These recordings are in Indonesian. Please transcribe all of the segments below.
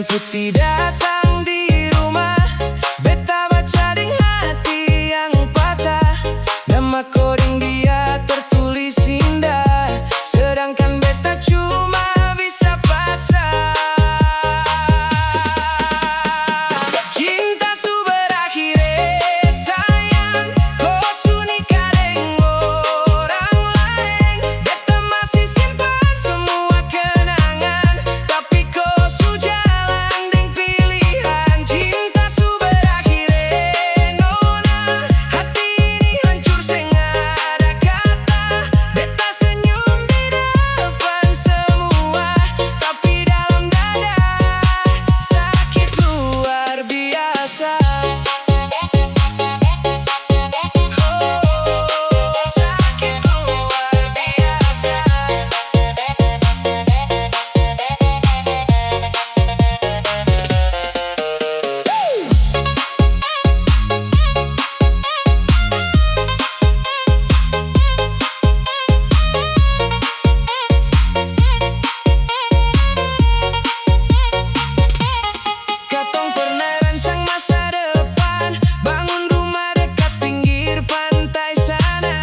putih datang di rumah. Beta baca deng hati yang patah. Nama koding dia tertulis indah, sedangkan beta cuma bisa pasrah. Cinta su berakhir, sayang, kau su nikah deng orang lain. Beta masih simpan semua kenangan, tapi kau su jalan deng pilihan. Cinta su berakhir, nona, hati ini hancur seng ada kata. Beta senyum di depan semua, tapi dalam dada sakit luar biasa. Sakit luar biasa. Katong pernah rancang masa depan, bangun rumah dekat pinggir pantai sana.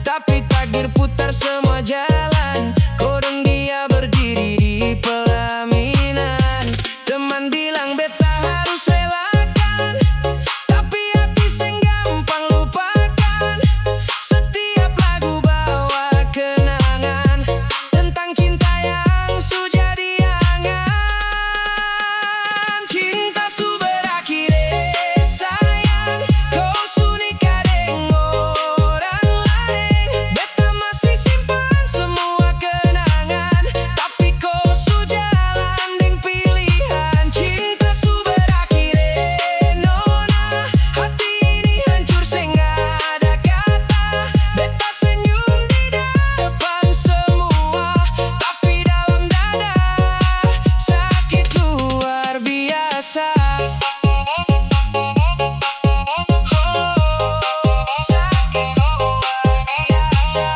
Tapi takdir putar semua jalan, kodong dia berdiri di pelaminan. Teman bilang beta harus relakan, tapi hati seng gampang lupakan. Setiap lagu bawa kenangan tentang cinta yang su jadi angan. Cinta su berakhir, sayang, kau su nikah deng orang lain. Beta masih simpan semua kenangan, tapi kau su jalan deng pilihan. Cinta su berakhir, nona, hati ini hancur seng ada kata. Beta senyum di depan semua, tapi dalam dada sakit luar biasa. Sakit luar biasa.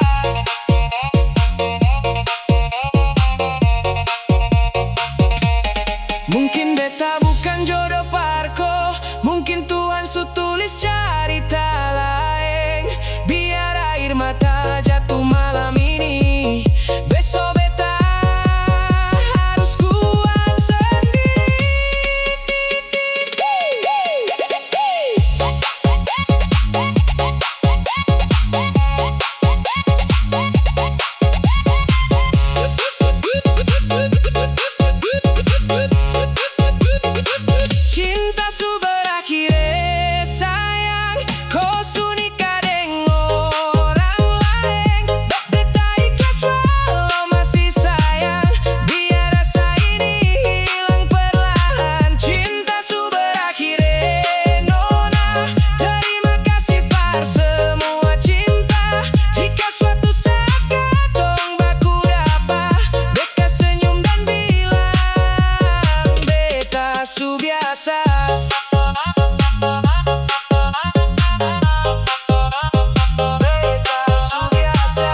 Mungkin beta bukan jodoh parko, mungkin Tuhan su tulis cerita lain. Biar air mata jatuh malam ini, besok beta harus kuat sendiri. Cinta su berakhir, sayang, kau su nikah deng orang lain. Beta ikhlas walau masih sayang, biar rasa ini hilang perlahan. Cinta su berakhir, nona, terima kasih par semua cinta. Jika suatu saat katong baku dapa, beta senyum dan bilang beta su biasa. Beta su biasa.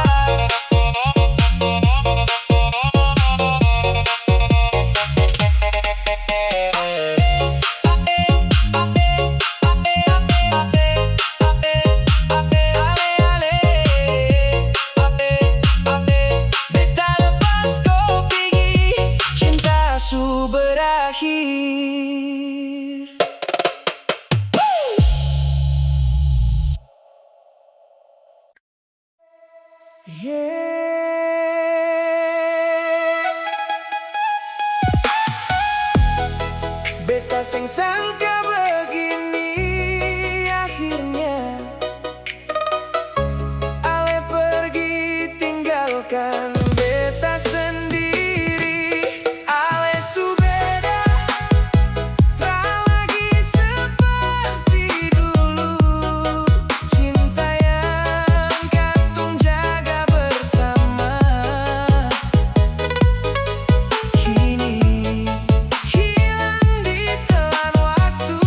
Beta lepas kau pergi, cinta su berakhir. Beta seng sangka begini akhirnya. Ale pergi tinggalkan beta sendiri. Ale su beda, tak lagi seperti dulu. Cinta yang katong jaga bersama kini hilang di telan waktu.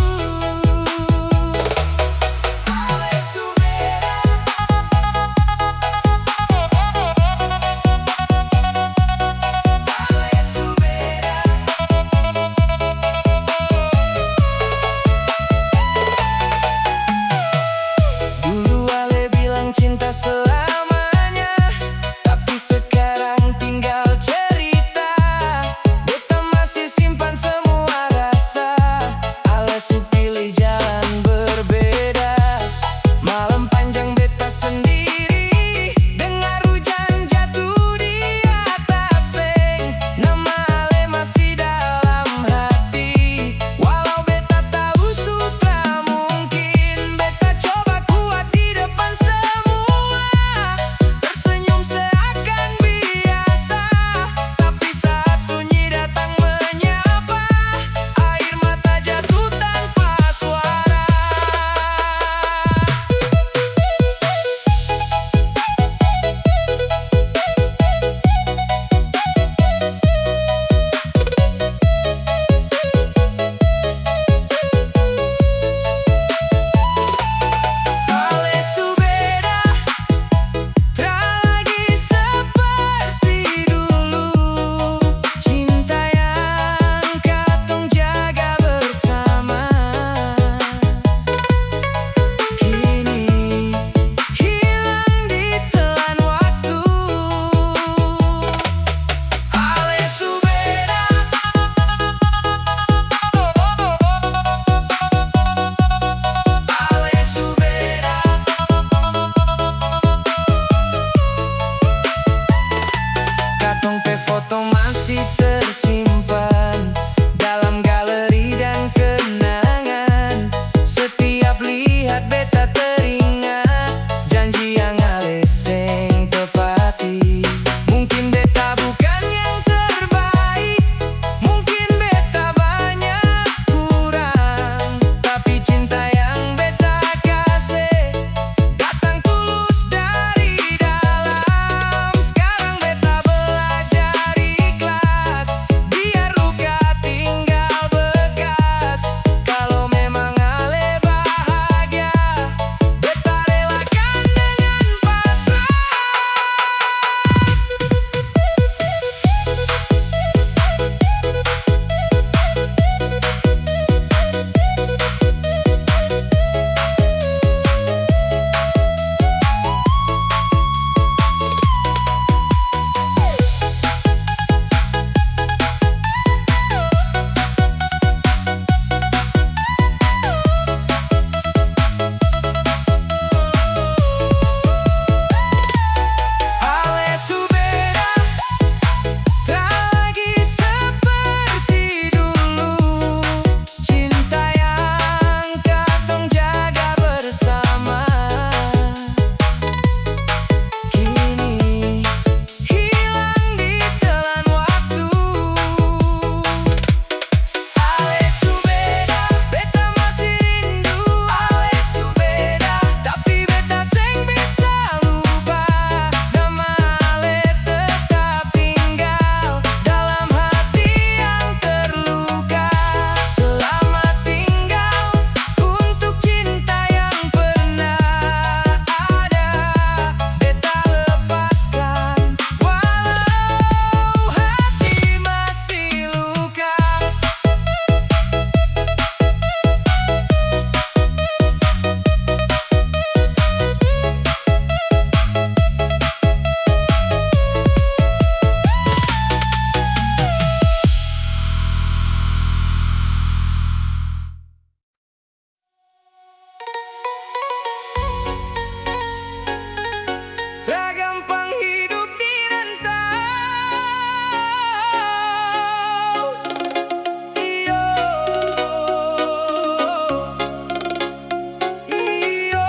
tersimpan dalam galeri dan kenangan. Setiap lihat beta teringat janji yang ale seng tepati. Mungkin beta bukan yang terbaik, mungkin beta banyak kurang, tapi cinta yang beta kasih datang tulus dari dalam. Sekarang beta belajar ikhlas, biar luka tinggal bekas. Kalau memang ale bahagia, beta relakan dengan pasrah. Ale su beda, tak lagi seperti dulu. Cinta yang katong jaga bersama kini hilang ditelan waktu. Ale su beda, beta masih rindu. Ale su beda, tapi beta seng bisa lupa. Nama ale tetap tinggal dalam hati yang terluka. Selamat tinggal untuk cinta yang pernah ada. Beta lepaskan walau hati masih luka. Tak gampang hidup di rantau. Iyo, iyo.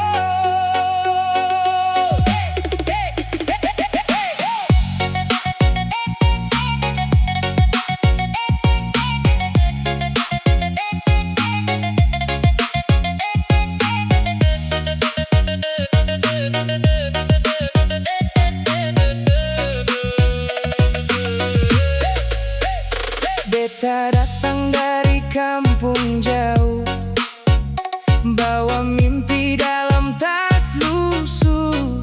Beta datang dari kampung jauh, bawa mimpi dalam tas lusuh.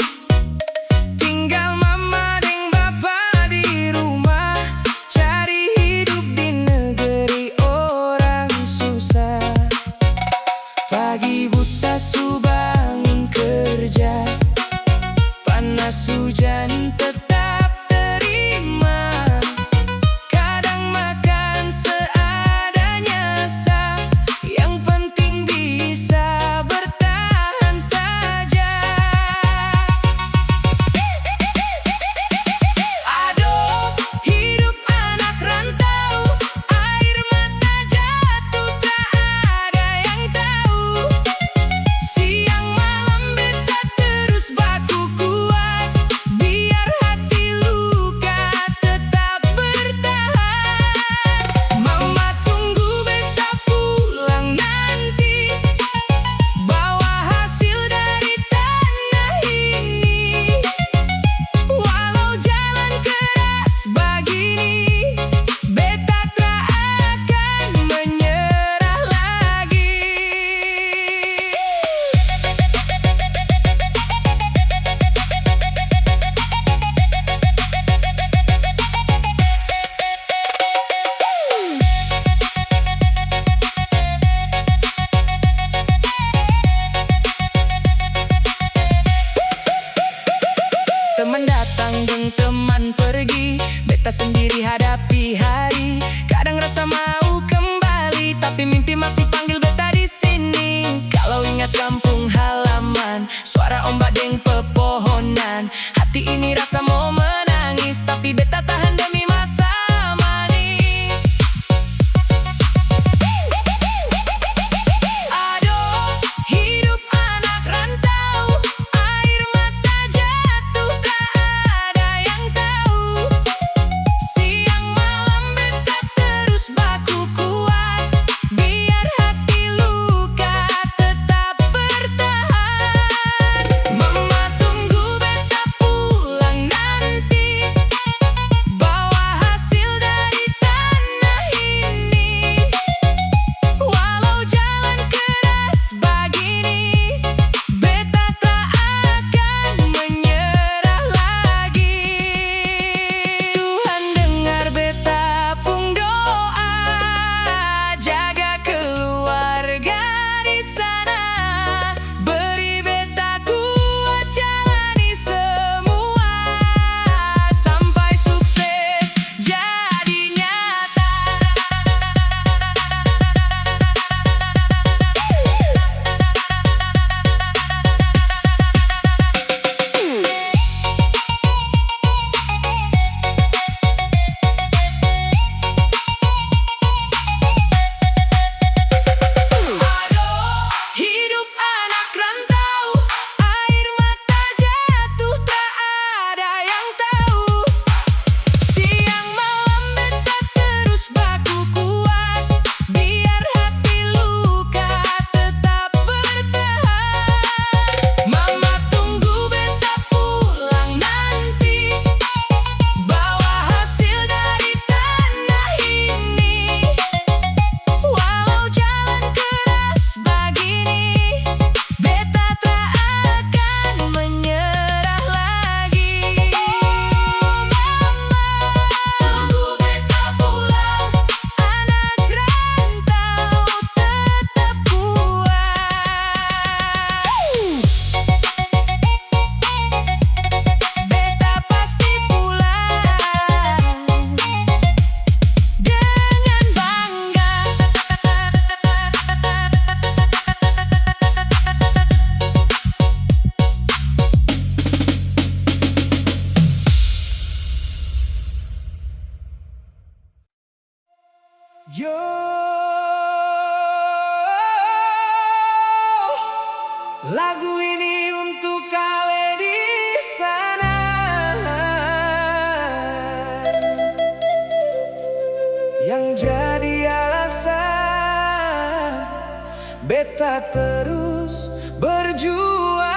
Tinggal mama deng bapa di rumah, cari hidup di negeri orang susah. Pagi buta su bangun kerja, panas hujan tetap terima. Kadang makan seadanya Yo, lagu ini untuk kalian di sana yang jadi alasan beta terus berjuang.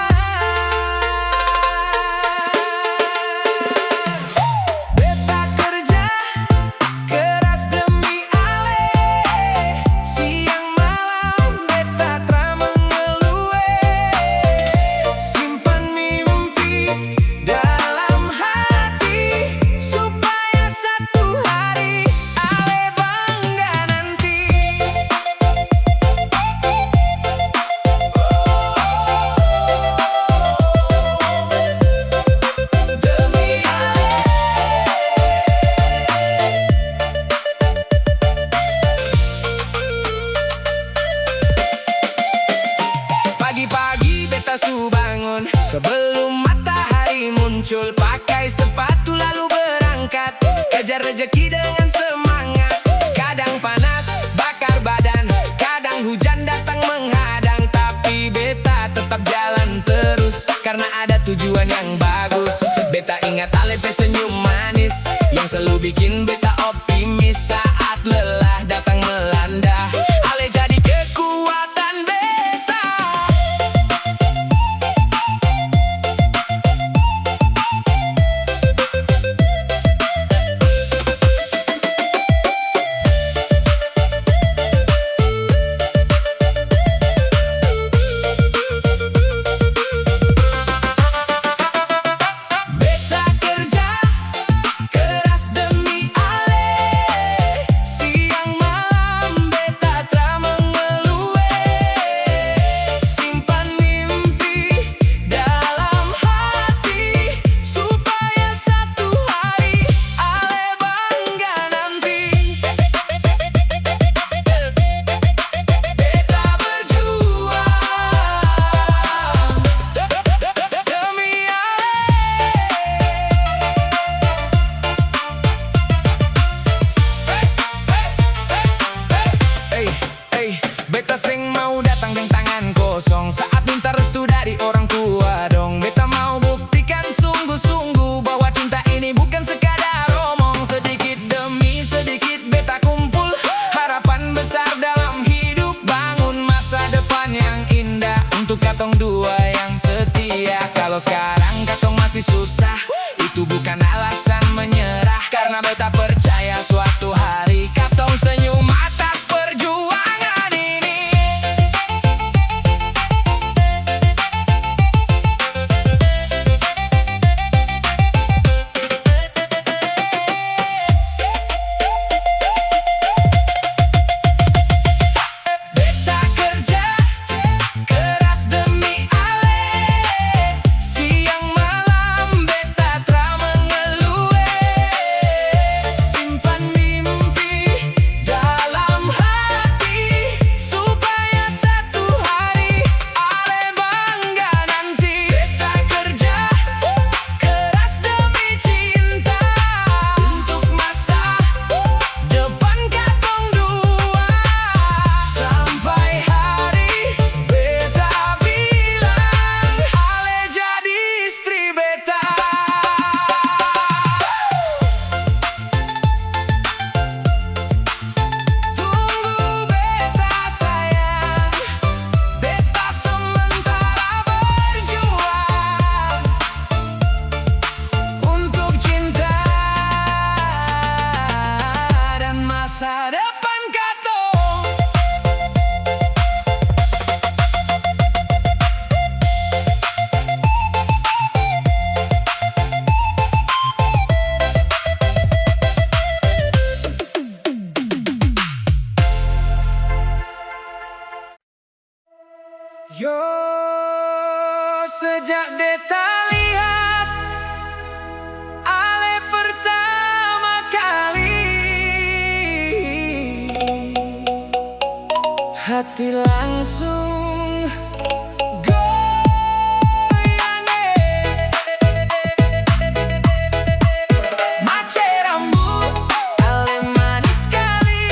Pagi-pagi beta su bangun sebelum matahari muncul, pakai sepatu lalu berangkat kejar rejeki dengan semangat. Kadang panas bakar badan, kadang hujan datang menghadang, tapi beta tetap jalan terus karena ada tujuan yang bagus. Beta ingat Alepe senyum manis yang selalu bikin beta optimis saat lelah datang melanda. Ale jadi kekuatan beta. Beta kerja keras demi Ale, siang malam beta tak mengeluh. Simpan mimpi dalam hati supaya satu hari Ale bangga nanti. Beta berjuang demi Ale. Beta seng mau datang dengan tangan kosong saat minta restu dari orang tua dong. Beta mau buktikan sungguh-sungguh bahwa cinta ini bukan sekadar omong. Sedikit demi sedikit beta kumpul harapan besar dalam hidup, bangun masa depan yang indah untuk katong dua yang setia. Kalau sekarang katong masih susah, itu bukan alasan menyerah, karena beta percaya suatu hari katong senyum atas perjuangan ini. Beta kerja keras demi Ale, siang malam beta tak mengeluh. Simpan mimpi dalam hati supaya satu hari Ale bangga nanti. Beta kerja keras demi cinta untuk masa depan katong dua, sampai hari beta bilang Ale jadi istri beta. Tunggu beta sayang, beta sementara berjuang untuk cinta dan masa depan katong. Yo, sejak beta lihat Ale pertama kali, hati langsung goyang. Mace rambut Ale manis sekali,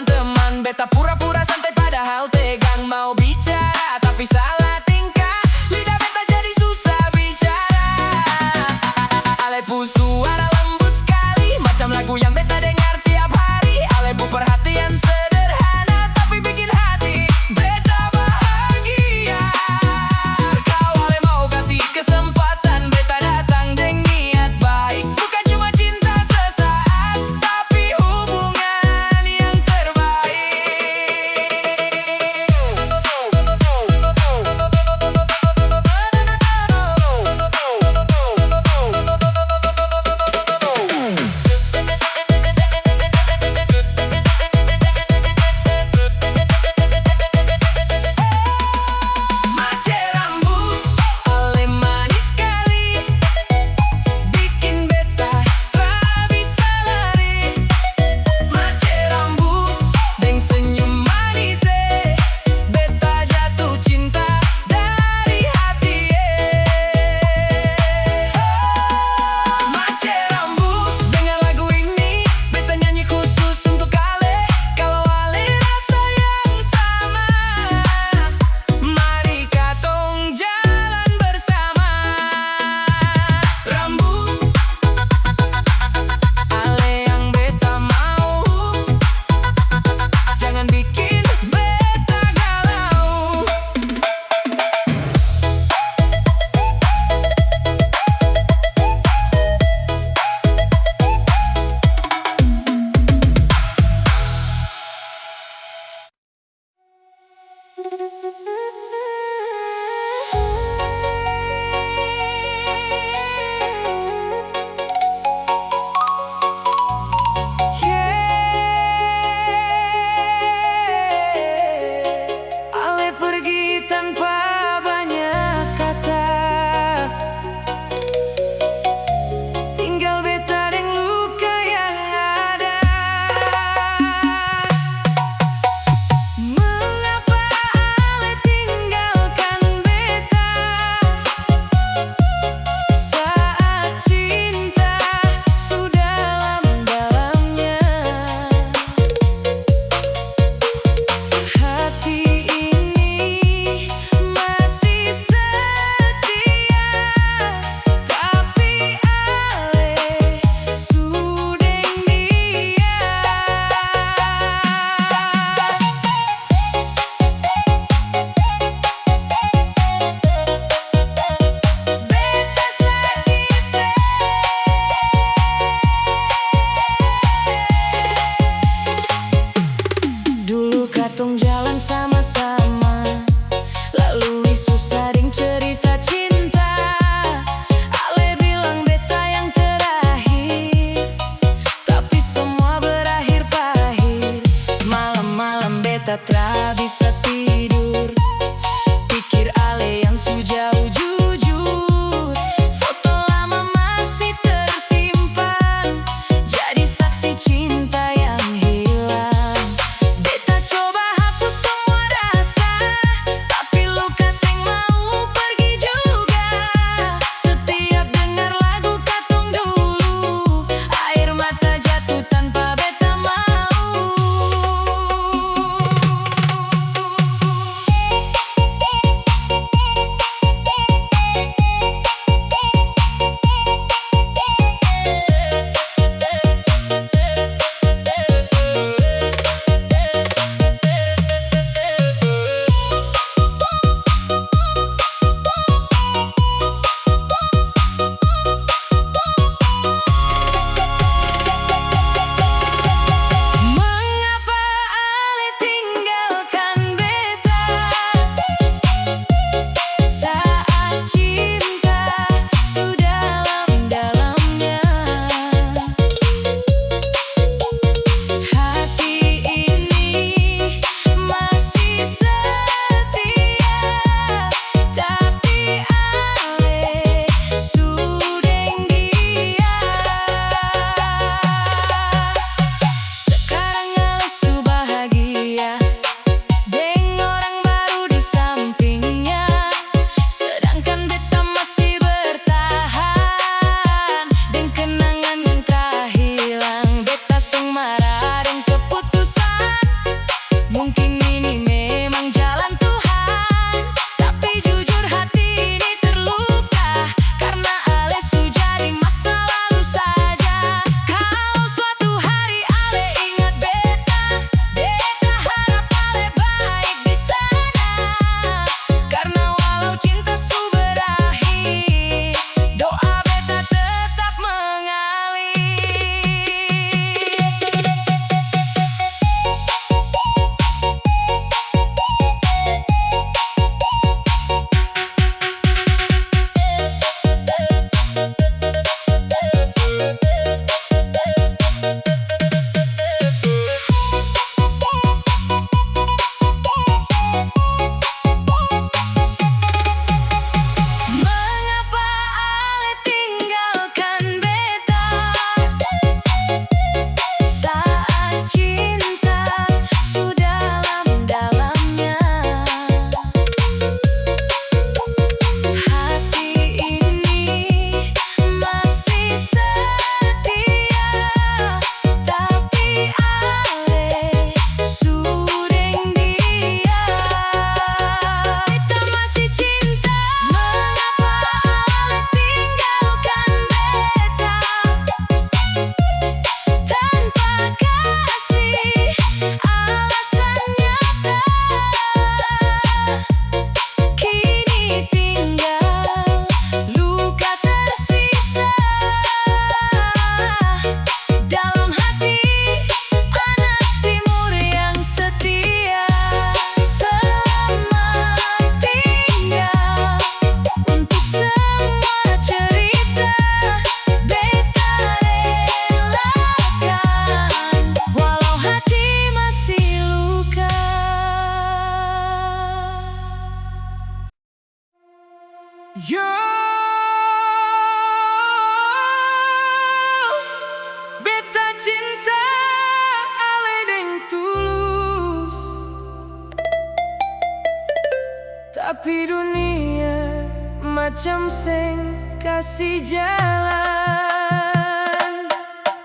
teman-teman. Beta pura-pura santai padahal tegang. Mau bicara tapi salah tingkah. Lidah beta jadi susah bicara. Alepu suara lembut sekali, macam lagu yang beta dengar tiap hari. Alepu perhatian sederhana tapi bikin hati beta bahagia. Kau ale mau kasih kesempatan, beta datang dengan niat baik. Bukan cuma cinta sesaat, tapi hubungan yang Mace rambut, ale manis sekali, bikin beta tak bisa lari. Mace rambut, deng senyum manis, beta jatuh cinta dari hati. Mace rambut, dengar lagu ini, beta nyanyi khusus untuk ale. Kalau ale rasa yang sama, mari katong jalan bersama. Rambut, ale yang beta mau, jangan bikin beta galau. Ale pergi tanpa banyak kata, tinggal beta deng luka yang ada. Mengapa ale tinggalkan beta saat cinta sudah dalam-dalamnya? Hati ini masih setia, tapi ale sudeng dia. Beta sakit. Dulu katong jalan sama-sama, lalui susah ding cerita cinta. Ale bilang beta yang terakhir, tapi semua berakhir pahit. Malam-malam beta tak bisa tidur, pikir ale yang sujauh jujur. Foto lama masih tersimpan, jadi saksi cinta yang hilang. Beta coba hapus semua rasa, tapi luka seng mau pergi juga. Setiap dengar lagu katong dulu, air mata jatuh tanpa beta mau. Tapi dunia macam sing kasih jalan.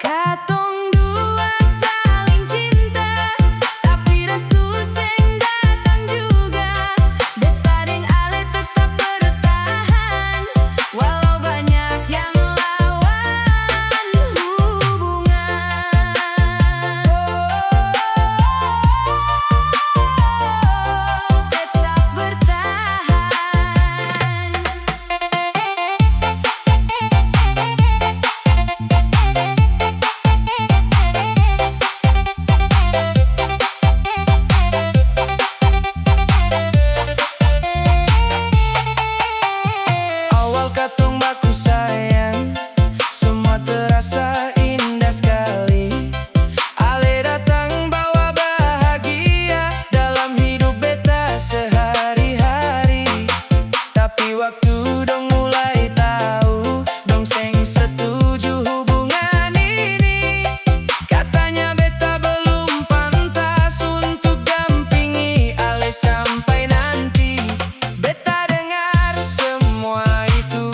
Katong dua saling cinta, tapi restu sing datang juga. Beta deng Ale tetap bertahan, walau banyak yang lawan hubungan. Tetap bertahan. Awal katong baku sayang, semua terasa indah sekali. Ale datang bawa bahagia dalam hidup beta sehari-hari. Tapi waktu dong mulai tahu, dong seng setuju hubungan ini. Katanya beta belum pantas untuk dampingi Ale sampai nanti. Beta dengar semua itu,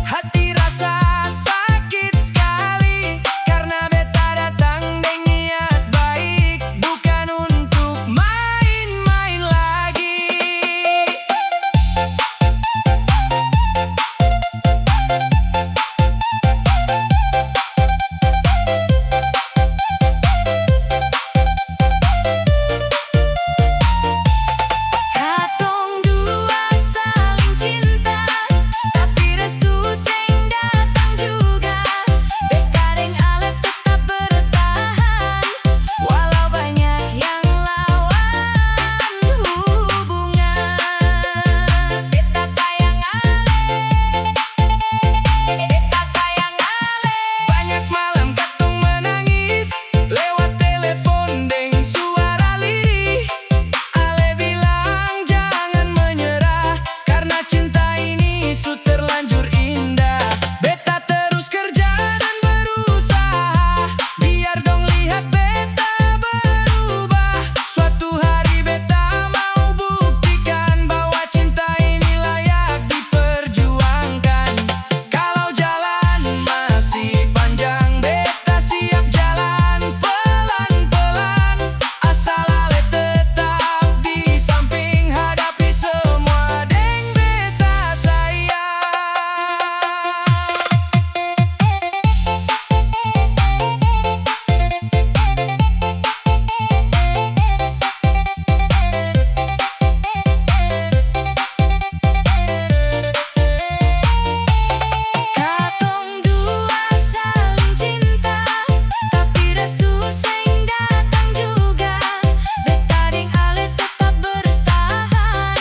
hati rasa sakit sekali. Karena beta datang dengan niat baik, bukan untuk main-main lagi. Katong dua saling cinta, tapi restu sing datang juga. Beta deng Ale tetap bertahan, walau banyak yang lawan hubungan. Beta sayang Ale, beta sayang Ale. Banyak malam katong menangis lewat telepon deng suara lirih. Ale bilang jangan menyerah, karena cinta ini su terlanjur indah. Beta terus kerja dan berusaha, biar dong lihat beta berubah. Suatu hari beta mau buktikan bahwa cinta ini layak diperjuangkan. Kalau jalan masih panjang, beta siap jalan pelan-pelan. Asal Ale tetap di samping, hadapi semua deng beta sayang. Katong dua saling cinta, tapi restu sing datang juga. Beta deng Ale tetap bertahan,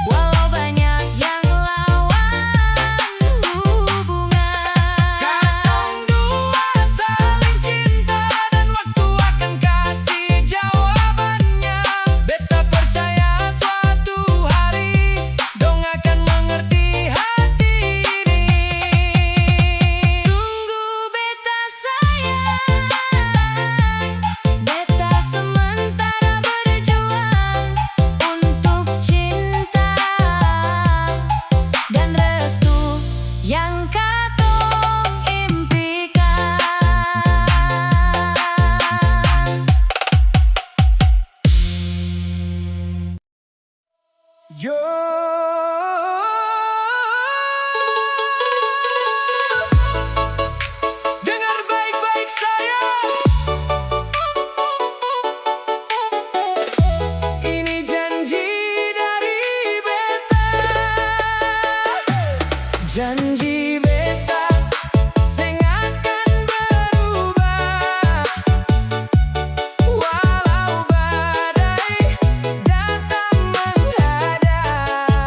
walau banyak yang lawan hubungan. Katong dua saling cinta, dan waktu akan kasih jawabannya. Beta percaya suatu hari dong akan mengerti hati ini. Tunggu beta sayang, beta sementara berjuang untuk cinta dan restu yang katong impikan. Yo, dengar baik-baik sayang, ini janji dari beta. Janji beta sing akan berubah, walau badai datang menghadang.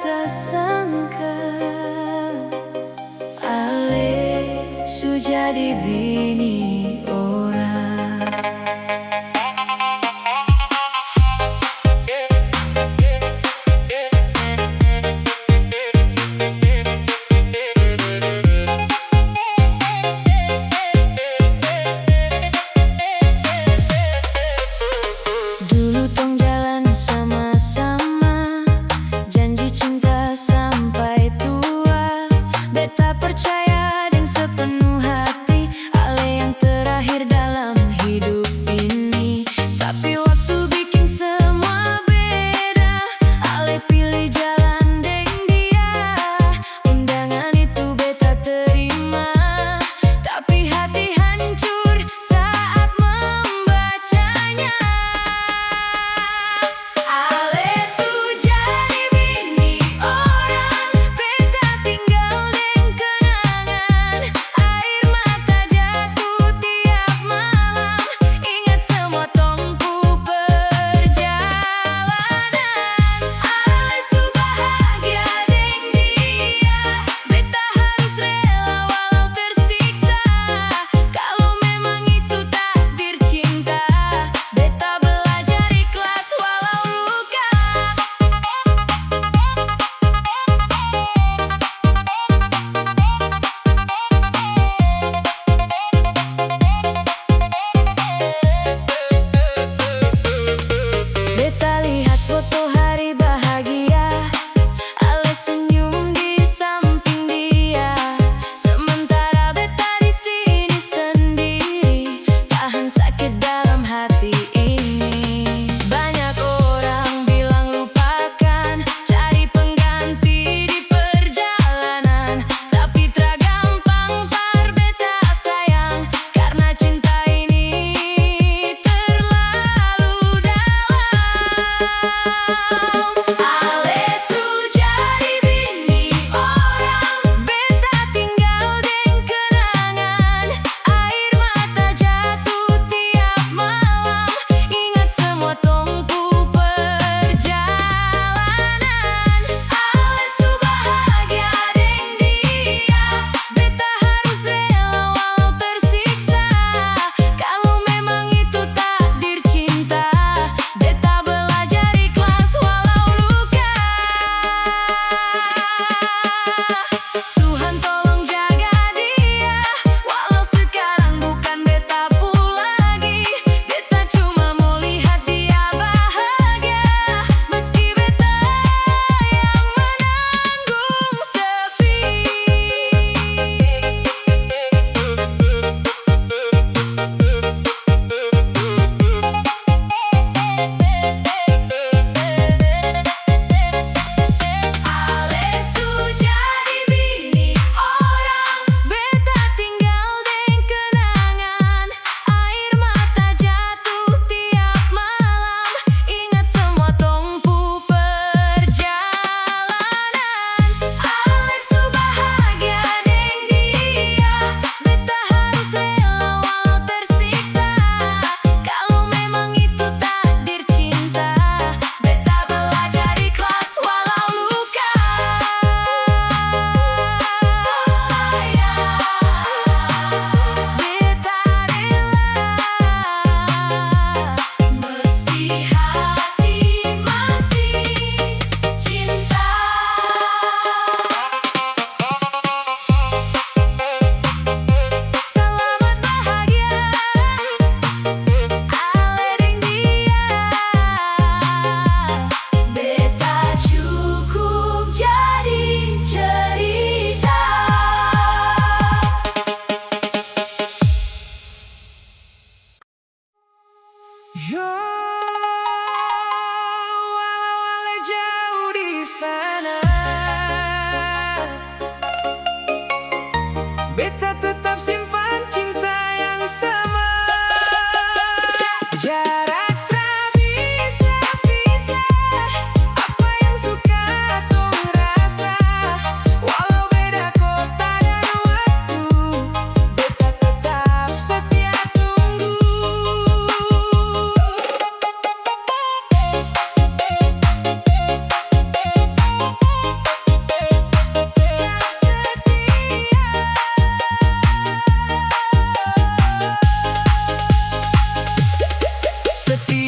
tak sangka Ale su jadi bini orang. Dulu tong jalan sama-sama, janji cinta sampai tua. Beta percaya dengan sepenuh hati, Ale yang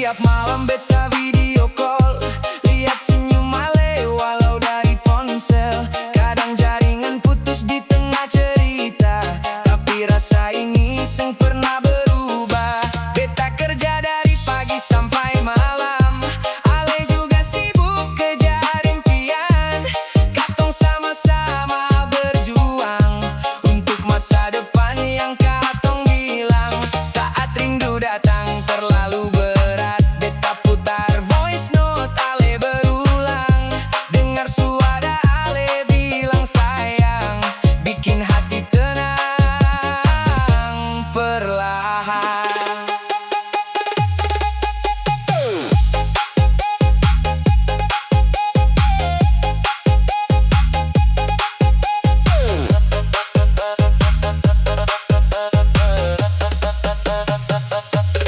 Tiap malam beta video call, lihat senyum Ale walau dari ponsel. Kadang jaringan putus di tengah cerita, tapi rasa ini seng pernah berubah. Beta kerja dari pagi sampai malam, Ale juga sibuk kejar impian. Katong sama-sama berjuang untuk masa depan yang katong bilang. Saat rindu datang terlalu berat, beta putar voice note Ale berulang. Dengar suara Ale bilang sayang, bikin hati tenang perlahan.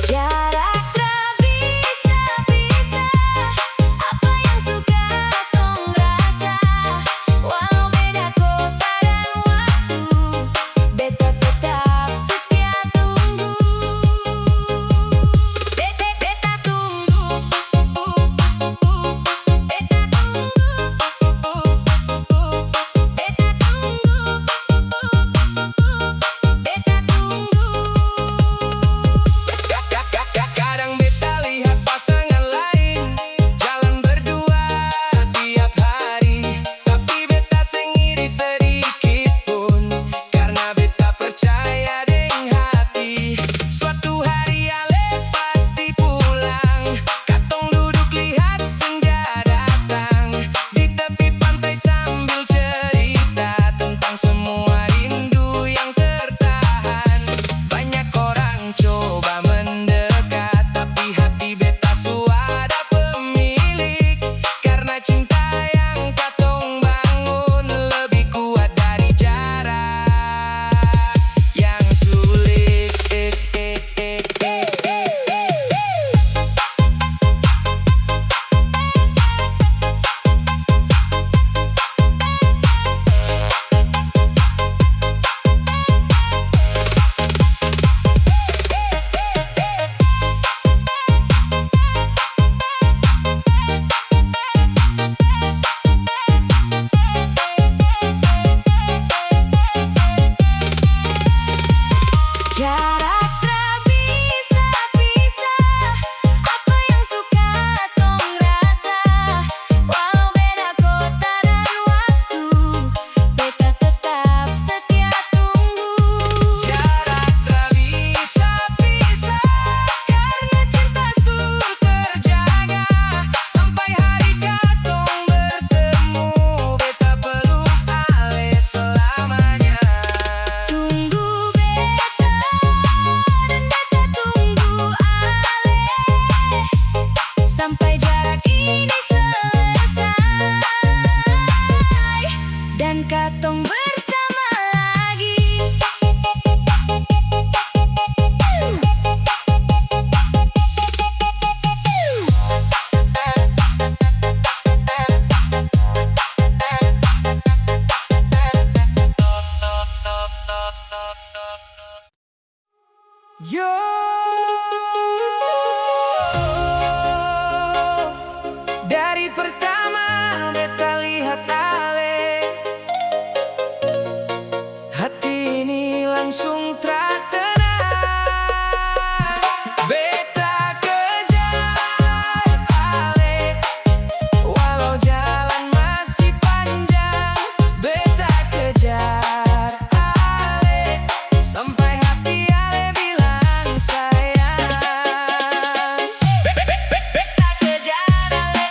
Jarak tak bisa pisah apa yang suka tong rasa. Walau beda kota dan waktu, beta tetap setia tunggu. Beta tunggu. Beta Kadang beta lihat pasangan lain jalan berdua tiap hari, tapi beta seng iri sedikit pun, karena beta percaya deng hati. Suatu hari Ale pasti pulang, katong duduk lihat senja datang di tepi pantai sambil cerita tentang semua rindu yang tertahan. Banyak orang coba mendekat, tapi hati beta suada pemilik, karena cinta yang katong bangun lebih kuat dari jarak yang sulit. Jarak tak bisa pisah apa yang suka tong rasa. Walau beda kota dan waktu, beta tetap setia tunggu. Jarak tak bisa pisah karena cinta selalu terjaga sampai hari katong bertemu. Beta peluk Ale selamanya. Tunggu beta dan beta tunggu Ale sampai jarak ini selesai dan katong bersama lagi. Yo, dari pertama beta lihat Ale, hati ini langsung tertenang. Beta kejar Ale, walau jalan masih panjang. Beta kejar Ale, sampai hati Ale bilang sayang. Beta kejar Ale,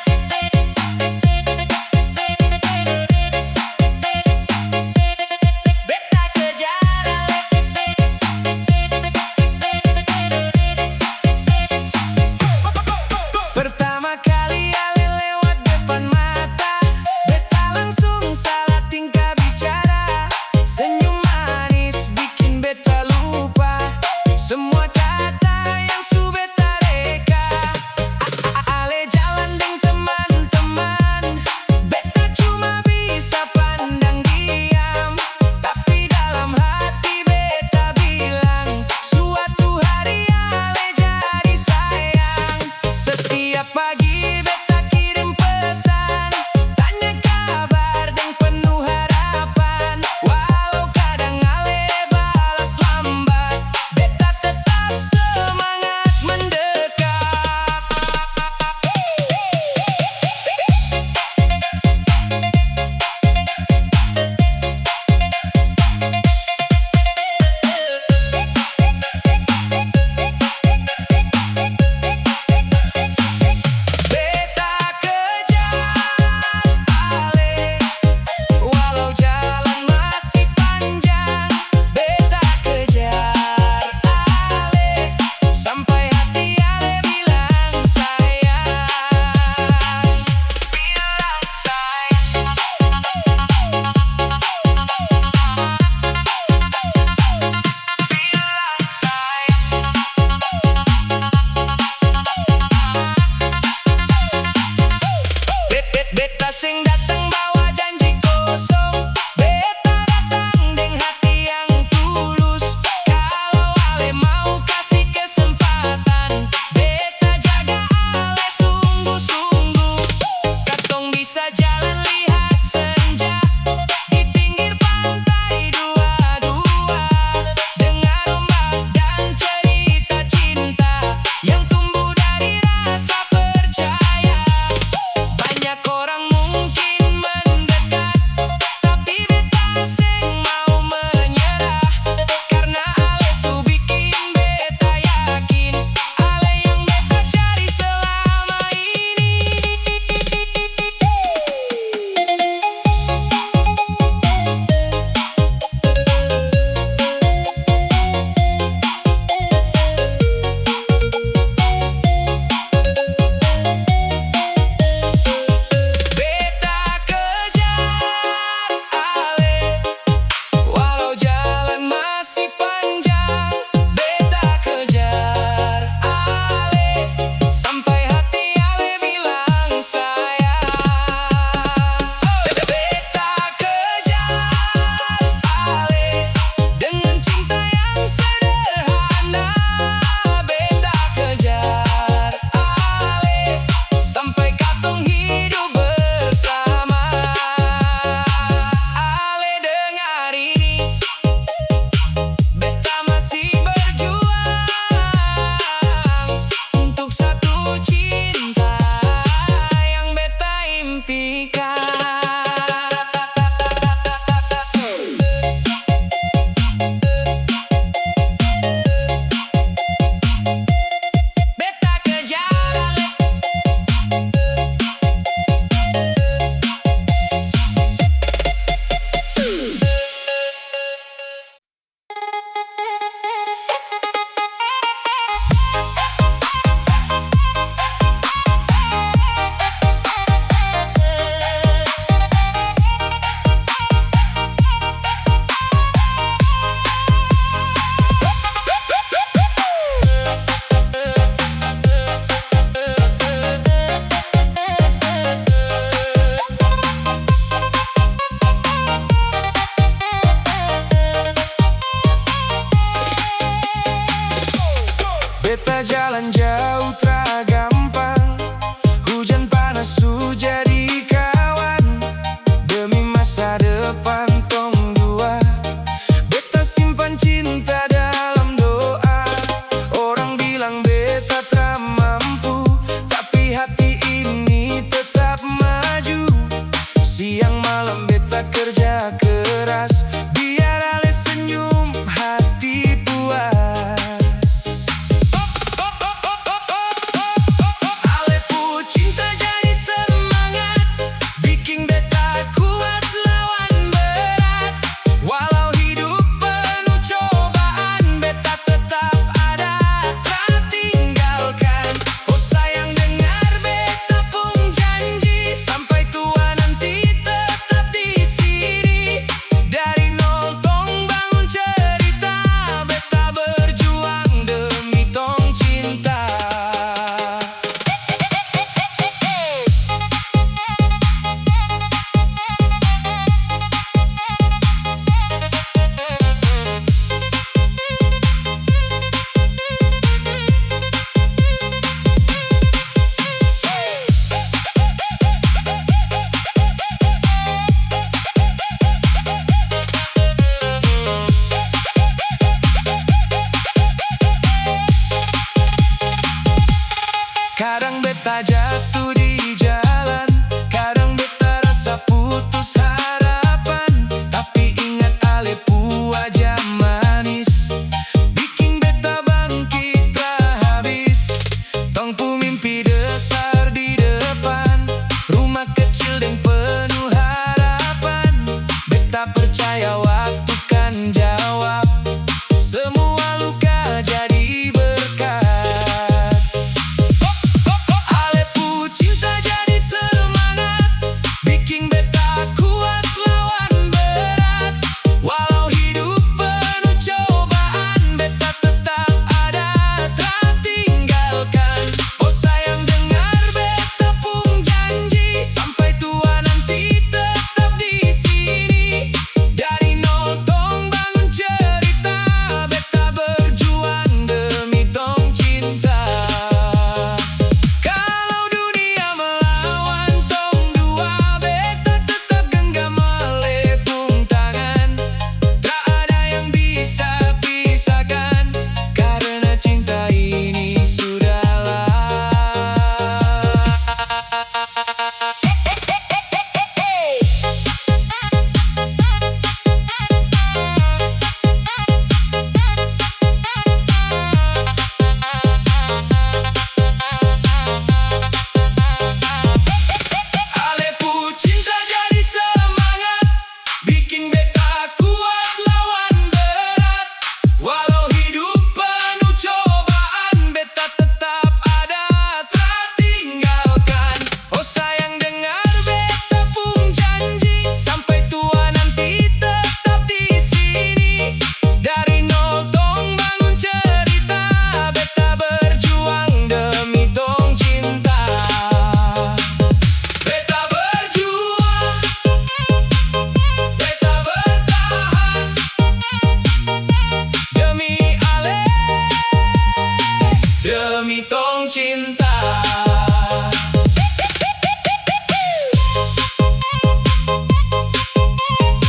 jatuh di